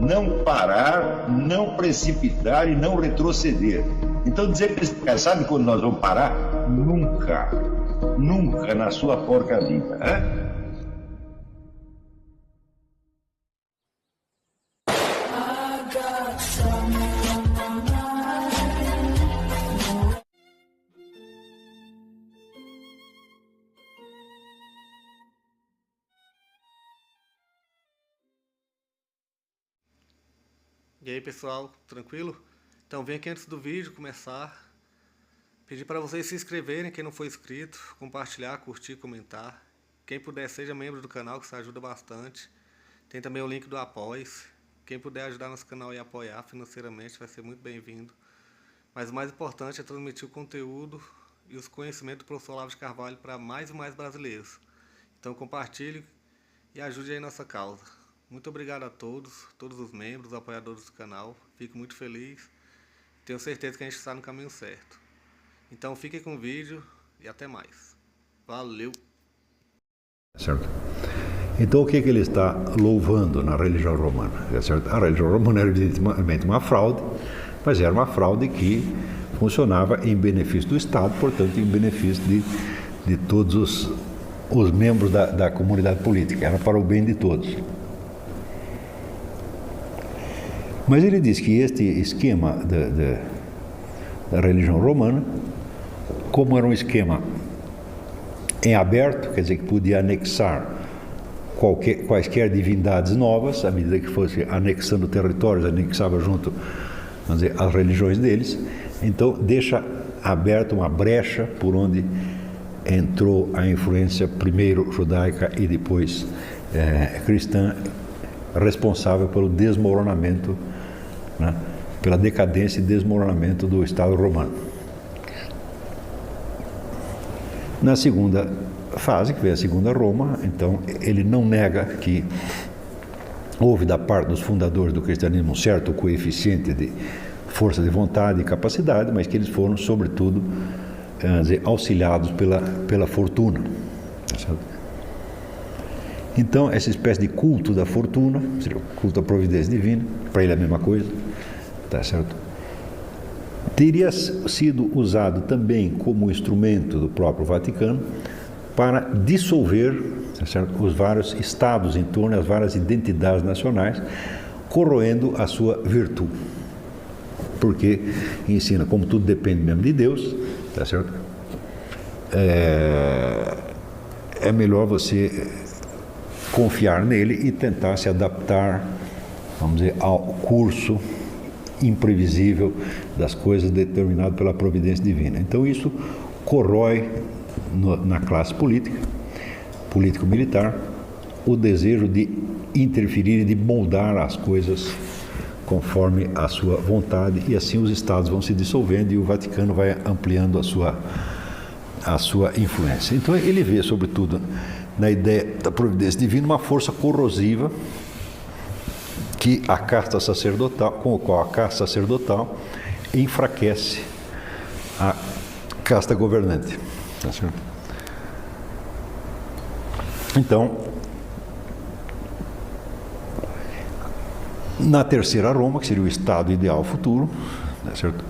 não parar, não precipitar e não retroceder. Então dizer para esse cara, sabe quando nós vamos parar? Nunca, nunca na sua porca vida, né? E aí pessoal, tranquilo? Então vem aqui antes do vídeo começar, pedir para vocês se inscreverem, quem não for inscrito, compartilhar, curtir, comentar. Quem puder seja membro do canal, que isso ajuda bastante. Tem também o link do Apoia-se. Quem puder ajudar nosso canal e apoiar financeiramente vai ser muito bem-vindo. Mas o mais importante é transmitir o conteúdo e os conhecimentos do professor Olavo de Carvalho para mais e mais brasileiros. Então compartilhe e ajude aí nossa causa. Muito obrigado a todos os membros, apoiadores do canal. Fico muito feliz. Tenho certeza que a gente está no caminho certo. Então fiquem com o vídeo e até mais. Valeu! Certo. Então o que ele está louvando na religião romana? Certo? A religião romana era evidentemente uma fraude, mas era uma fraude que funcionava em benefício do Estado, portanto em benefício de todos os membros da comunidade política. Era para o bem de todos. Mas ele diz que este esquema da religião romana, como era um esquema em aberto, quer dizer, que podia anexar quaisquer divindades novas, à medida que fosse anexando territórios, anexava junto, vamos dizer, as religiões deles, então deixa aberta uma brecha por onde entrou a influência primeiro judaica e depois cristã, responsável pelo desmoronamento, né, pela decadência e desmoronamento do Estado romano. Na segunda fase, que vem a segunda Roma, então ele não nega que houve da parte dos fundadores do cristianismo um certo coeficiente de força de vontade e capacidade, mas que eles foram, sobretudo, auxiliados pela fortuna. Certo? Então, essa espécie de culto da fortuna, culto à providência divina, para ele é a mesma coisa, tá certo? Teria sido usado também como instrumento do próprio Vaticano para dissolver, tá certo, os vários estados em torno, as várias identidades nacionais, corroendo a sua virtude. Porque ensina, como tudo depende mesmo de Deus, tá certo? É melhor você confiar nele e tentar se adaptar, vamos dizer, ao curso imprevisível das coisas determinado pela providência divina. Então isso corrói na classe político-militar, o desejo de interferir e de moldar as coisas conforme a sua vontade, e assim os estados vão se dissolvendo e o Vaticano vai ampliando a sua influência. Então ele vê, sobretudo, na ideia da providência divina, uma força corrosiva que a casta sacerdotal, com a qual a casta sacerdotal enfraquece a casta governante. Tá certo? Então, na terceira Roma, que seria o estado ideal futuro, tá certo?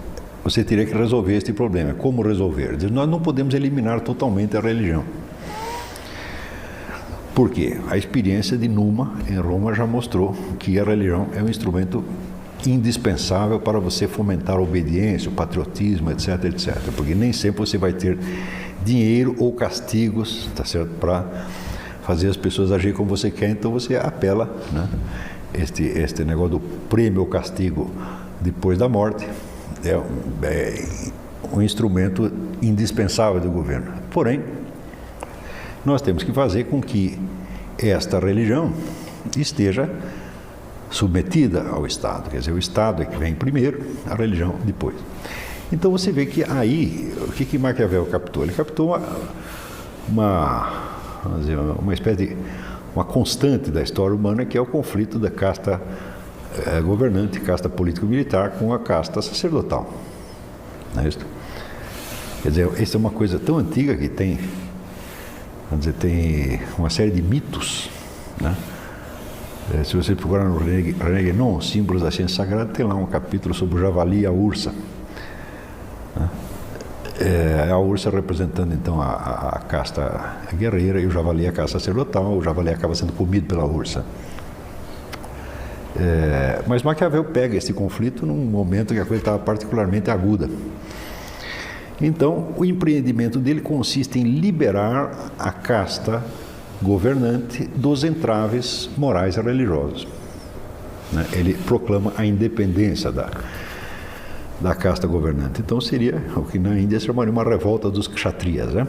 Você teria que resolver este problema. Como resolver? Nós não podemos eliminar totalmente a religião. Por quê? A experiência de Numa, em Roma, já mostrou que a religião é um instrumento indispensável para você fomentar a obediência, o patriotismo, etc, etc. Porque nem sempre você vai ter dinheiro ou castigos, tá certo, para fazer as pessoas agir como você quer, então você apela, né? Este negócio do prêmio ou castigo depois da morte é um instrumento indispensável do governo. Porém, nós temos que fazer com que esta religião esteja submetida ao Estado. Quer dizer, o Estado é que vem primeiro, a religião depois. Então você vê que aí, o que Maquiavel captou? Ele captou uma espécie de uma constante da história humana, que é o conflito da casta governante, casta político-militar, com a casta sacerdotal. Não é isso? Quer dizer, essa é uma coisa tão antiga que tem, vamos dizer, tem uma série de mitos, né, Se você procurar no René Guénon, Símbolos da Ciência Sagrada, tem lá um capítulo sobre o javali e a ursa. A ursa representando então a casta guerreira e o javali a casta sacerdotal. O javali acaba sendo comido pela ursa. Mas Maquiavel pega esse conflito num momento que a coisa estava particularmente aguda. Então, o empreendimento dele consiste em liberar a casta governante dos entraves morais e religiosos. Ele proclama a independência da casta governante. Então seria o que na Índia se chamaria uma revolta dos kshatriyas, né?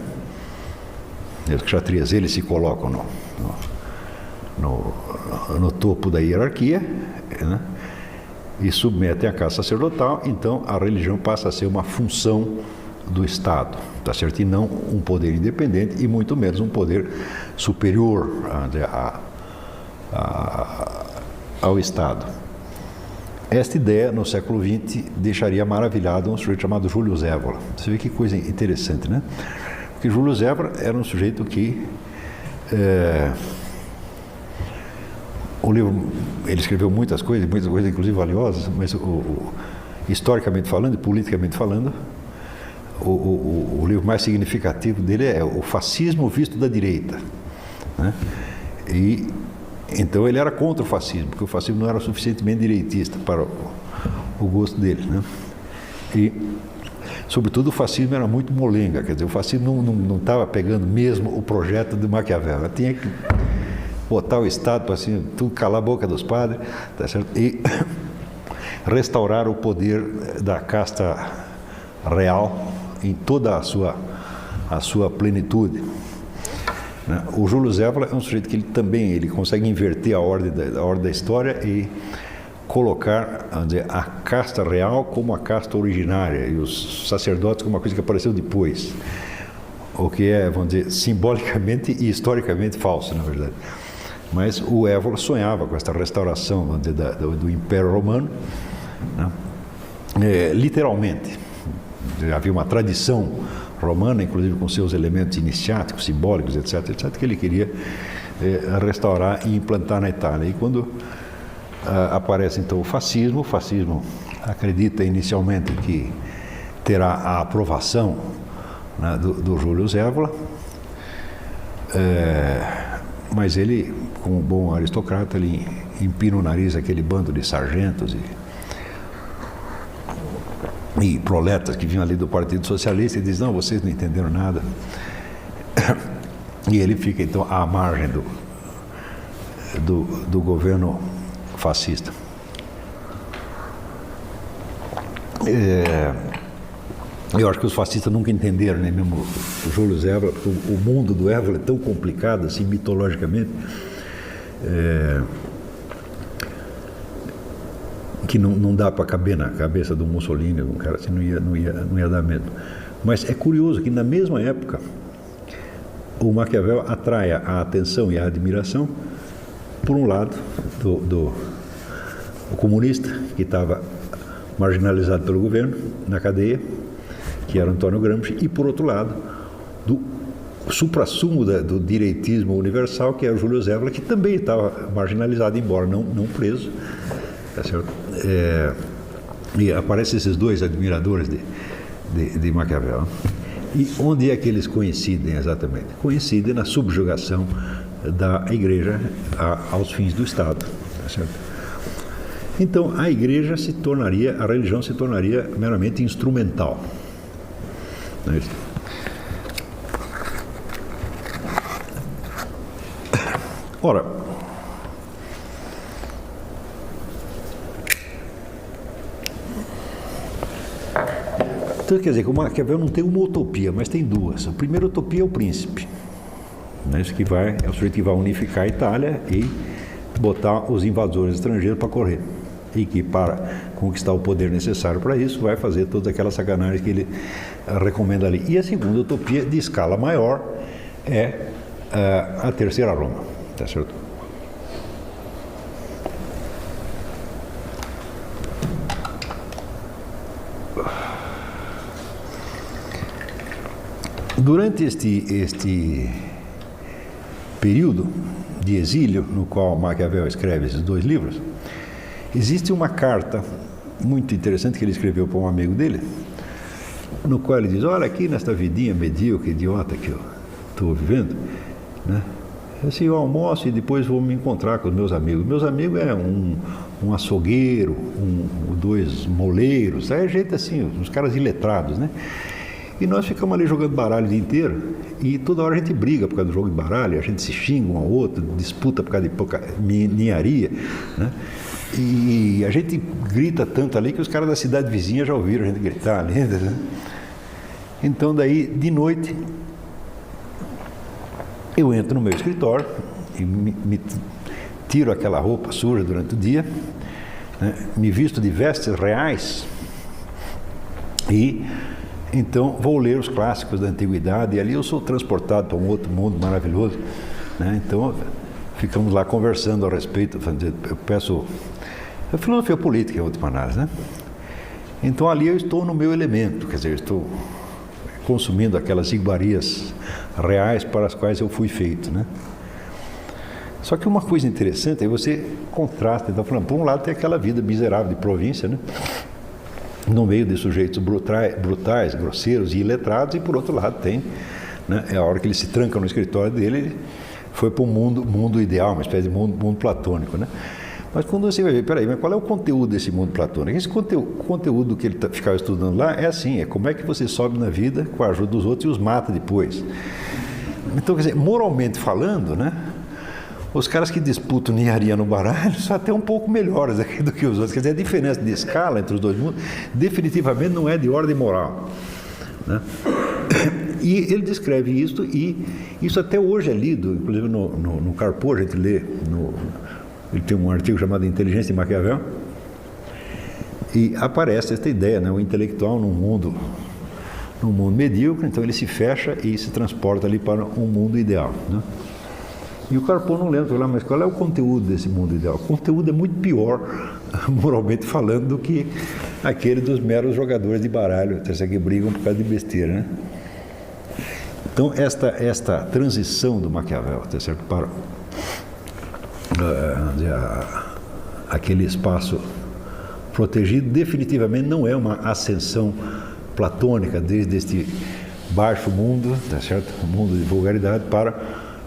Os kshatriyas, eles se colocam no topo da hierarquia, né? E submetem a casta sacerdotal. Então a religião passa a ser uma função do Estado, tá certo? E não um poder independente, e muito menos um poder superior ao Estado. Esta ideia, no século XX, deixaria maravilhado um sujeito chamado Júlio Evola. Você vê que coisa interessante, né? Porque Júlio Evola era um sujeito que... o livro, ele escreveu muitas coisas inclusive valiosas, mas historicamente falando e politicamente falando, o livro mais significativo dele é O Fascismo Visto da Direita, né? E então ele era contra o fascismo, porque o fascismo não era suficientemente direitista para o gosto dele, né? E, sobretudo, o fascismo era muito molenga, quer dizer, o fascismo não estava pegando mesmo o projeto de Maquiavel, ela tinha que botar o Estado para assim, tudo calar a boca dos padres, tá certo? E restaurar o poder da casta real em toda a sua plenitude. O Júlio Evola é um sujeito que ele consegue inverter a ordem da história e colocar, vamos dizer, a casta real como a casta originária e os sacerdotes como uma coisa que apareceu depois, o que é, vamos dizer, simbolicamente e historicamente falso, na verdade. Mas o Evola sonhava com esta restauração, vamos dizer, do Império Romano, né? Literalmente. Havia uma tradição romana, inclusive com seus elementos iniciáticos, simbólicos, etc., que ele queria restaurar e implantar na Itália. E quando aparece então o fascismo acredita inicialmente que terá a aprovação, né, do Júlio Evola, mas ele, como um bom aristocrata, ele empina o nariz aquele bando de sargentos e proletas que vinham ali do Partido Socialista e diz: não, vocês não entenderam nada. E ele fica então à margem do governo fascista. Eu acho que os fascistas nunca entenderam, nem mesmo o Júlio Evola, porque o mundo do Evola é tão complicado assim mitologicamente, que não dá para caber na cabeça do Mussolini, um cara assim, não ia dar medo. Mas é curioso que na mesma época o Maquiavel atrai a atenção e a admiração, por um lado, do comunista, que estava marginalizado pelo governo, na cadeia, que era Antônio Gramsci, e por outro lado, do suprassumo do direitismo universal, que é o Júlio Evola, que também estava marginalizado, embora não preso. Tá certo? E aparecem esses dois admiradores de Maquiavel. E onde é que eles coincidem exatamente? Coincidem na subjugação da Igreja aos fins do Estado. Tá certo? Então, a religião se tornaria meramente instrumental. Não é isso? Ora, então, quer dizer que o Maquiavel não tem uma utopia, mas tem duas. A primeira utopia é o príncipe, né? É o sujeito que vai unificar a Itália e botar os invasores estrangeiros para correr. E que, para conquistar o poder necessário para isso, vai fazer todas aquelas sacanagens que ele recomenda ali. E a segunda utopia, de escala maior, é a Terceira Roma. Tá certo? Durante este período de exílio, no qual Maquiavel escreve esses 2 livros, existe uma carta muito interessante que ele escreveu para um amigo dele, no qual ele diz: olha, aqui nesta vidinha medíocre, idiota que eu estou vivendo, né? Assim, eu almoço e depois vou me encontrar com os meus amigos. Meus amigos é um açougueiro, 2 moleiros, é gente assim, uns caras iletrados, né? E nós ficamos ali jogando baralho o dia inteiro e toda hora a gente briga por causa do jogo de baralho, a gente se xinga um ao outro, disputa por causa de ninharia, né? E a gente grita tanto ali que os caras da cidade vizinha já ouviram a gente gritar ali, né? Então daí, de noite, eu entro no meu escritório e me tiro aquela roupa suja durante o dia, né? Me visto de vestes reais e então vou ler os clássicos da antiguidade e ali eu sou transportado para um outro mundo maravilhoso, né? Então ficamos lá conversando a respeito, eu peço a filosofia política em última análise, né? Então ali eu estou no meu elemento, quer dizer, eu estou consumindo aquelas iguarias reais para as quais eu fui feito, né? Só que uma coisa interessante é você contrasta, então falando, por um lado tem aquela vida miserável de província, né? No meio de sujeitos brutais, grosseiros e iletrados, e por outro lado tem, né? É a hora que ele se tranca no escritório dele, ele foi para um mundo ideal, uma espécie de mundo platônico, né? Mas quando você vai ver, peraí, mas qual é o conteúdo desse mundo platônico? Esse conteúdo que ele ficava estudando lá é assim, é como é que você sobe na vida com a ajuda dos outros e os mata depois. Então, quer dizer, moralmente falando, né, os caras que disputam ninharia no baralho são até um pouco melhores aqui do que os outros. Quer dizer, a diferença de escala entre os 2 mundos definitivamente não é de ordem moral, né? E ele descreve isso, e isso até hoje é lido, inclusive no Carpo, a gente lê, ele tem um artigo chamado Inteligência de Maquiavel, e aparece esta ideia, né? O intelectual num mundo medíocre, então ele se fecha e se transporta ali para um mundo ideal, né? E o Carpo não lembra, mas qual é o conteúdo desse mundo ideal? O conteúdo é muito pior, moralmente falando, do que aquele dos meros jogadores de baralho, que brigam por causa de besteira, né? Então, esta transição do Maquiavel, tá certo, para aquele espaço protegido, definitivamente não é uma ascensão platônica desde este baixo mundo, tá certo? Um mundo de vulgaridade para,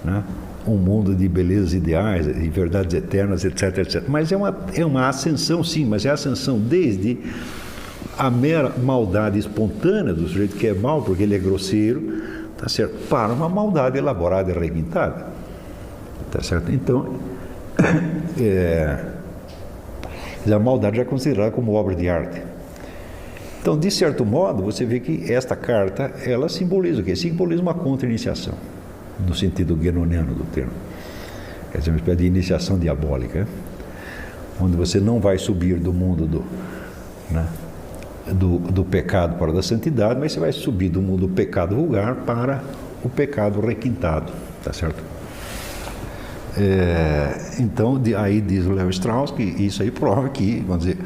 né, um mundo de belezas ideais e verdades eternas, etc, etc. Mas é uma ascensão, sim, mas é a ascensão desde a mera maldade espontânea do sujeito que é mau porque ele é grosseiro, tá certo? Para uma maldade elaborada e requintada, tá certo? Então, a maldade já é considerada como obra de arte. Então, de certo modo, você vê que esta carta, ela simboliza o quê? Simboliza uma contra-iniciação, no sentido guénoniano do termo. Quer dizer, uma espécie de iniciação diabólica, onde você não vai subir do mundo do pecado para o da santidade, mas você vai subir do mundo do pecado vulgar para o pecado requintado, tá certo? Então, aí diz o Léo Strauss que isso aí prova que, vamos dizer,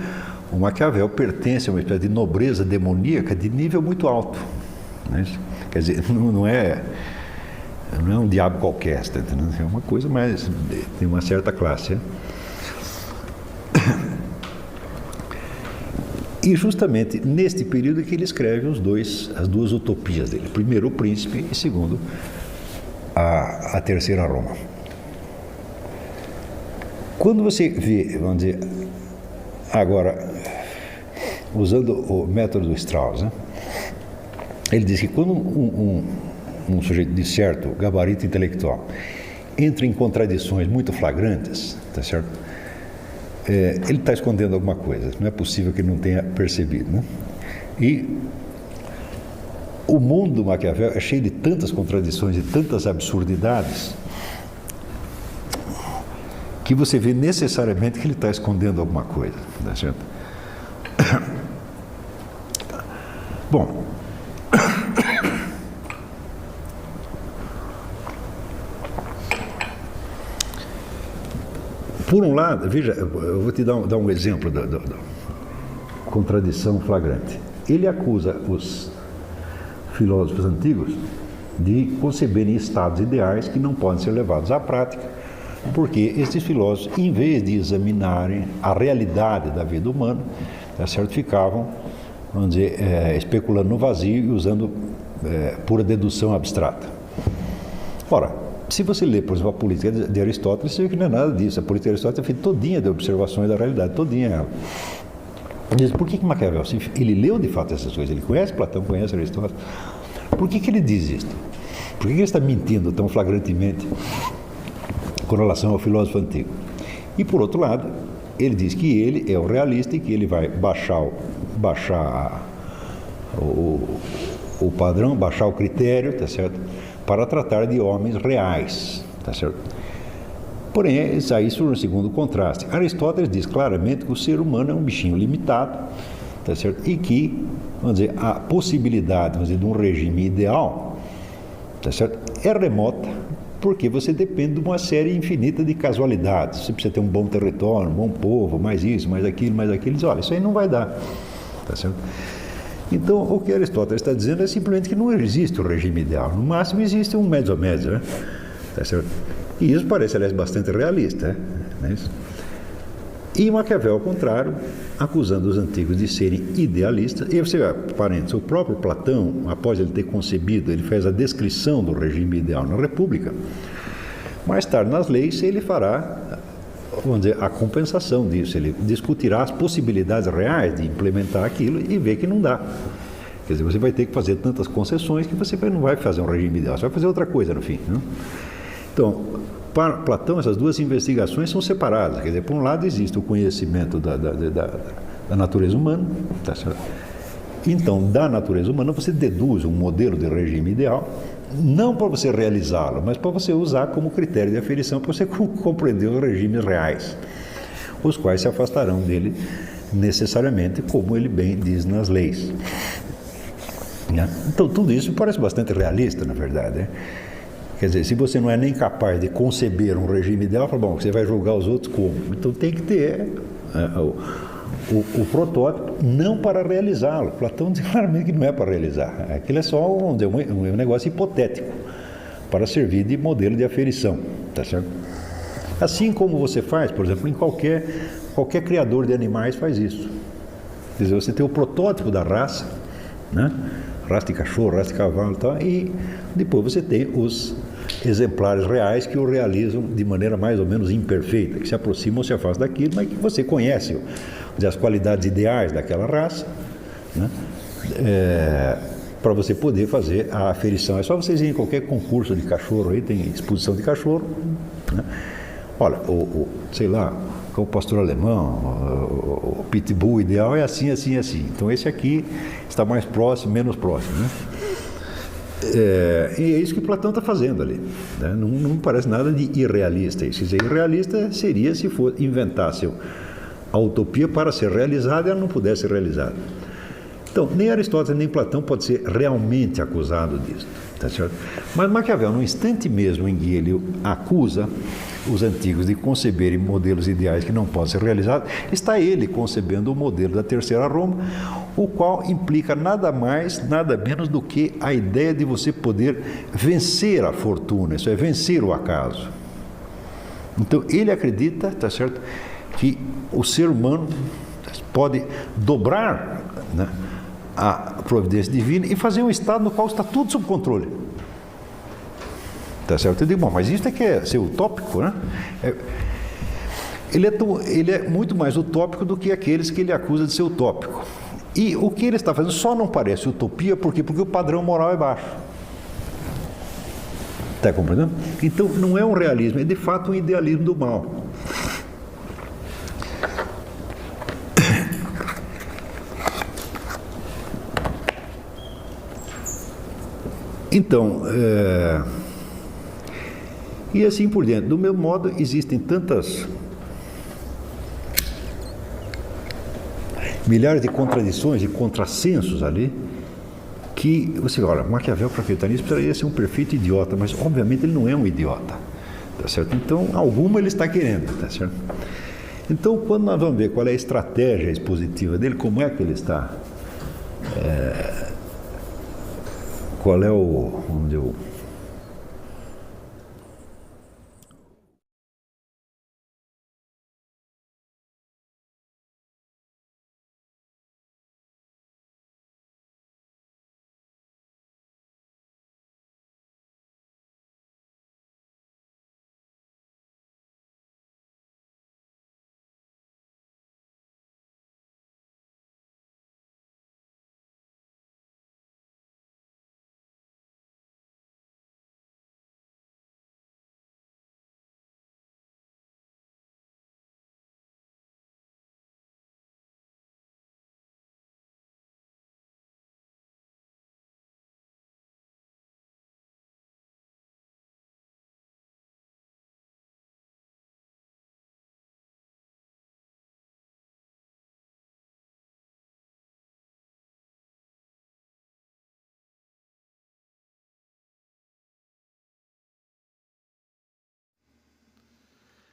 o Maquiavel pertence a uma espécie de nobreza demoníaca de nível muito alto, né? Quer dizer, não é um diabo qualquer, tá entendendo? É uma coisa mais, tem uma certa classe, né? E justamente neste período que ele escreve as 2 utopias dele. Primeiro o príncipe e segundo a terceira Roma. Quando você vê, vamos dizer, agora, usando o método do Strauss, né, ele diz que quando um sujeito de certo gabarito intelectual entra em contradições muito flagrantes, tá certo? Ele está escondendo alguma coisa, não é possível que ele não tenha percebido, né? E o mundo do Maquiavel é cheio de tantas contradições e tantas absurdidades que você vê necessariamente que ele está escondendo alguma coisa, tá certo? Bom, por um lado, veja, eu vou te dar um exemplo da contradição flagrante. Ele acusa os filósofos antigos de conceberem estados ideais que não podem ser levados à prática, Porque esses filósofos, em vez de examinarem a realidade da vida humana, tá certo, ficavam, vamos dizer, especulando no vazio e usando pura dedução abstrata. Ora, se você lê, por exemplo, a política de Aristóteles, você vê que não é nada disso. A política de Aristóteles é feita todinha de observações da realidade, todinha ela. Diz, por que Maquiavel, ele leu de fato essas coisas, ele conhece Platão, conhece Aristóteles, por que ele diz isso? Por que ele está mentindo tão flagrantemente com relação ao filósofo antigo? E por outro lado, ele diz que ele é o realista e que ele vai baixar o padrão, baixar o critério, tá certo? Para tratar de homens reais, tá certo? Porém, isso aí surge um segundo contraste. Aristóteles diz claramente que o ser humano é um bichinho limitado, tá certo? E que, vamos dizer, a possibilidade, vamos dizer, de um regime ideal, tá certo? É remota, porque você depende de uma série infinita de casualidades. Você precisa ter um bom território, um bom povo, mais isso, mais aquilo, mais aquilo. Diz, olha, isso aí não vai dar, tá certo? Então, o que Aristóteles está dizendo é simplesmente que não existe o regime ideal. No máximo, existe um médio-médio, né? Tá certo? E isso parece, aliás, bastante realista, né? E Maquiavel, ao contrário, acusando os antigos de serem idealistas. E você vê, parênteses, o próprio Platão, após ele ter concebido, ele fez a descrição do regime ideal na República. Mais tarde, nas leis, ele fará, vamos dizer, a compensação disso. Ele discutirá as possibilidades reais de implementar aquilo e ver que não dá. Quer dizer, você vai ter que fazer tantas concessões que você não vai fazer um regime ideal, você vai fazer outra coisa no fim, né? Então, para Platão, essas duas investigações são separadas. Quer dizer, por um lado existe o conhecimento da natureza humana, tá certo? Então, da natureza humana você deduz um modelo de regime ideal, não para você realizá-lo, mas para você usar como critério de aferição, para você compreender os regimes reais, os quais se afastarão dele necessariamente, como ele bem diz nas leis. Então, tudo isso parece bastante realista, na verdade, né? Quer dizer, se você não é nem capaz de conceber um regime ideal, fala, bom, você vai julgar os outros como? Então tem que ter o protótipo, não para realizá-lo. Platão diz claramente que não é para realizar. Aquilo é só um negócio hipotético, para servir de modelo de aferição, tá certo? Assim como você faz, por exemplo, em qualquer criador de animais faz isso. Quer dizer, você tem o protótipo da raça, né? Raça de cachorro, raça de cavalo e tal, e depois você tem os exemplares reais que o realizam de maneira mais ou menos imperfeita, que se aproximam ou se afastam daquilo, mas que você conhece as qualidades ideais daquela raça, né? Para você poder fazer a aferição. É só vocês irem em qualquer concurso de cachorro aí, tem exposição de cachorro, né? Olha, sei lá, o pastor alemão, o pitbull ideal é assim, assim, assim. Então esse aqui está mais próximo, menos próximo, né? E é isso que Platão está fazendo ali, né? Não parece nada de irrealista. Isso irrealista seria se inventasse a utopia para ser realizada e ela não pudesse ser realizada. Então, nem Aristóteles nem Platão pode ser realmente acusado disso, tá certo? Mas Maquiavel, no instante mesmo em que ele acusa os antigos de conceberem modelos ideais que não podem ser realizados, está ele concebendo o modelo da Terceira Roma, o qual implica nada mais, nada menos do que a ideia de você poder vencer a fortuna, isso é, vencer o acaso. Então, ele acredita, tá certo, que o ser humano pode dobrar, né, a providência divina e fazer um estado no qual está tudo sob controle. Tá certo? Eu digo, bom, mas isso é que é ser utópico, né? Ele é muito mais utópico do que aqueles que ele acusa de ser utópico. E o que ele está fazendo só não parece utopia, por quê? Porque o padrão moral é baixo. Está compreendendo? Então, não é um realismo, é de fato um idealismo do mal. Então, e assim por diante. Do meu modo, existem tantas milhares de contradições e contrassensos ali, que você olha, Maquiavel, para acreditar nisso, precisaria ser um perfeito idiota, mas obviamente ele não é um idiota, tá certo? Então, alguma ele está querendo, tá certo? Então, quando nós vamos ver qual é a estratégia expositiva dele, como é que ele está, qual é o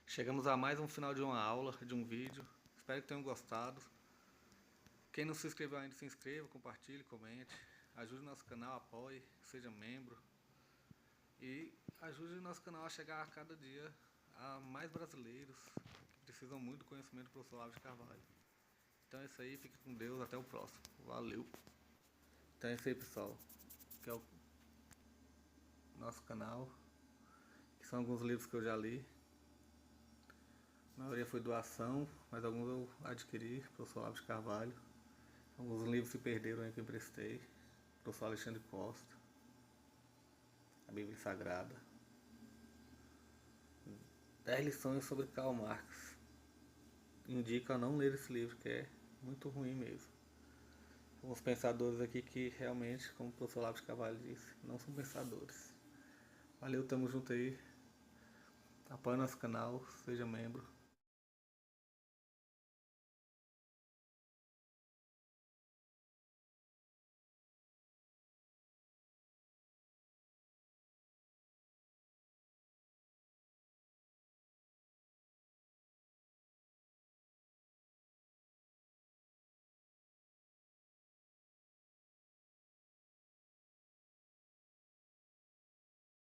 Chegamos a mais um final de uma aula, de um vídeo. Espero que tenham gostado. Quem não se inscreveu ainda, se inscreva, compartilhe, comente. Ajude o nosso canal, apoie, seja membro. E ajude o nosso canal a chegar a cada dia a mais brasileiros que precisam muito do conhecimento do professor Olavo de Carvalho. Então é isso aí, fique com Deus, até o próximo. Valeu! Então é isso aí, pessoal. Que é o nosso canal. Que são alguns livros que eu já li. A maioria foi doação, mas alguns eu adquiri, professor Olavo de Carvalho. Alguns livros se perderam aí que eu emprestei. Professor Alexandre Costa. A Bíblia Sagrada. 10 lições sobre Karl Marx. Indico a não ler esse livro, que é muito ruim mesmo. Alguns pensadores aqui que realmente, como o professor Olavo de Carvalho disse, não são pensadores. Valeu, tamo junto aí. Apoie nosso canal, seja membro.